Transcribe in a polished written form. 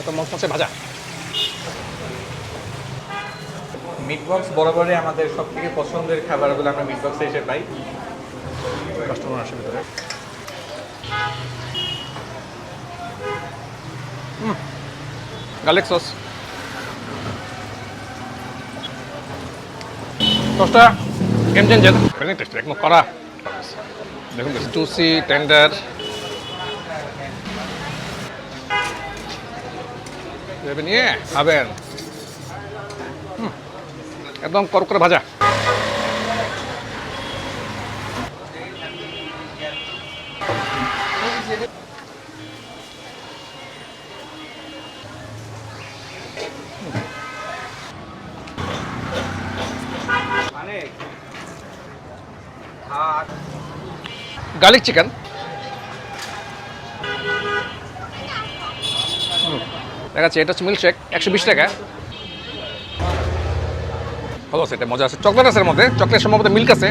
এত মচমচে ভাজা। মিট বক্স বরাবরই আমাদের সবথেকে পছন্দের খাবারগুলো আমরা মিট বক্সে এসে পাই। কাস্টমার আসে ভিতরে। Garlic sauce. সসটা গেম চেঞ্জার। ভেরি টেস্টি, একদম কড়া। দেখুন জুসি টেন্ডার। ভেবে নিয়ে খাবেন। একদম করকরে ভাজা। Garlic chicken. দেখাচ্ছি, এটা হচ্ছে মিল্কশেক, 120 টাকা। ভালো আছে, এটা মজা আছে। চকলেট আছে এর মধ্যে, চকলেট সম্ভবত মিল্ক আছে।